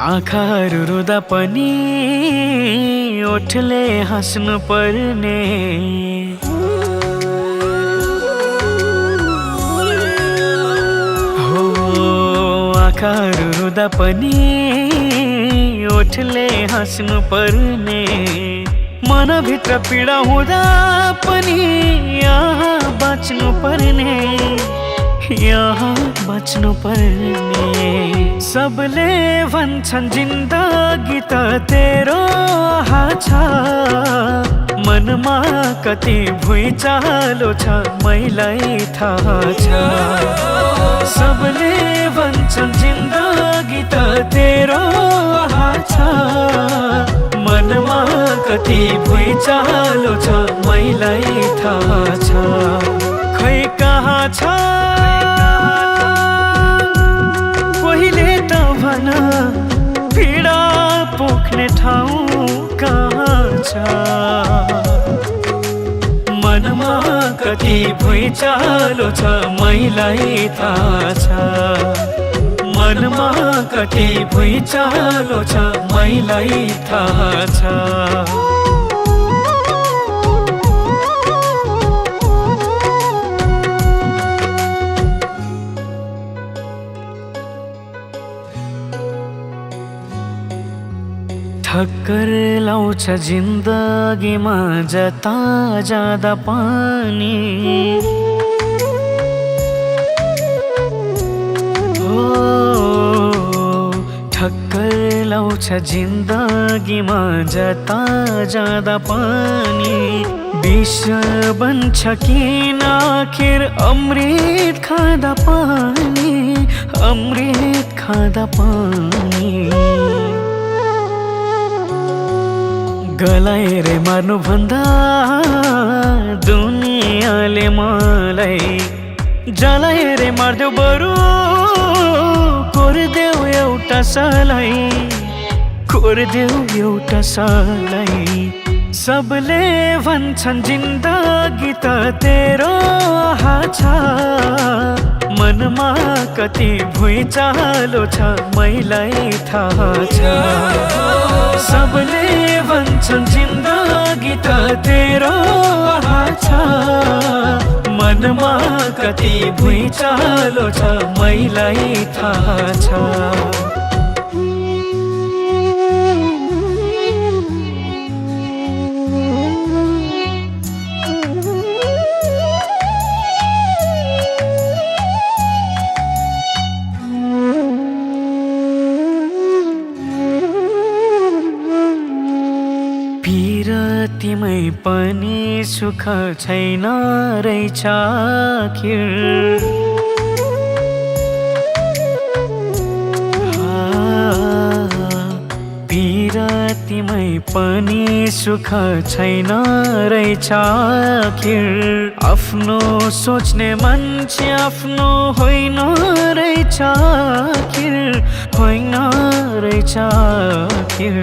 आँखाहरू रुँदा पनि ओठले हाँस्नु पर्ने, हो आँखाहरू रुँदा पनि ओठले हाँस्नु पर्ने, मनभित्र पीडा हुँदा पनि यहाँ बाँच्नु पर्ने, यहाँ बाँच्नु पर्ने। सबले भन्छन् जिन्दगी त तेरो छ, मनमा कति भुइँचालो छ मैलाई थाहा छ। सबले भन्छन् जिन्दगी त तेरो छ, मनमा कति भुइँचालो छ मैलाई थाहा छ। खै कहाँ छ पहिले त भन, पीडा पोख्ने ठाउँ कहाँ छ। मनमा कति भुइँचालो छ मैलाई थाहा छ, मनमा कति भुइँचालो छ मैलाई थाहा छ। ठक्कर लाउँछ जिन्दगीमा जता जाँदा पानी, हो ठक्कर लाउँछ जिन्दगीमा जता जाँदा पानी। विष बन्छ किन आखिर अमृत खाँदा पानी, अमृत खाँदा पानी। गलाएर मार्नु भन्दा दुनियाँले मलाई जलाएर मार्देऊ बरु कोर्देऊ एउटा सलाई, कोर्देऊ एउटा सलाई। सबले भन्छन् जिन्दगी त तेरो छ, मनमा कति भुइँचालो छ मैलाई थाहा छ। सबले भन्छन् जिन्दगी त तेरो छ, मनमा कति भुइँचालो छ मैलाई थाहा छ। तिमै पनि सुख छैन रहेछ आखिर, तिमै पनि सुख छैन रहेछ आखिर। आफ्नो सोच्ने मान्छे आफ्नो होइन रहेछ आखिर, होइन रहेछ आखिर।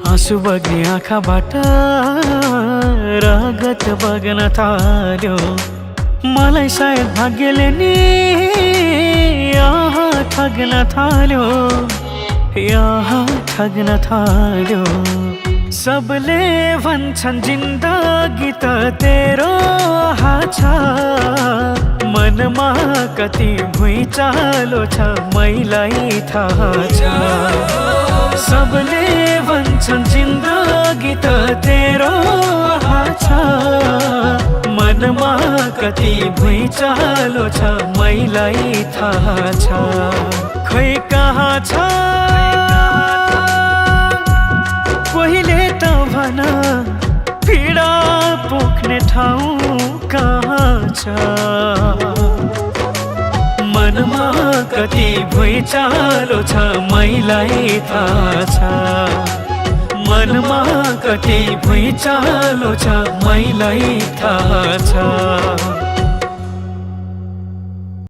आँसु बग्ने आँखाबाट रगत बग्न थाल्यो, मलाई सायद भाग्यले नि यहाँ ठग्न थाल्यो, यहाँ ठग्न थाल्यो। सबले भन्छन् जिन्दगी त तेरो छ, मनमा कति भुइँचालो छ मैलाई थाहा छ। सबले भन्छन् जिन्दगी त तेरो छ, मनमा कति भुइँचालो छ मैलाई थाहा छ। खै कहाँ छ पहिले त भन, पीडा पोख्ने ठाउँ कहाँ छ। मनमा कति भुइँचालो छ मैलाई थाहा छ, मनमा कति भुइँचालो छ मैलाई थाहा छ।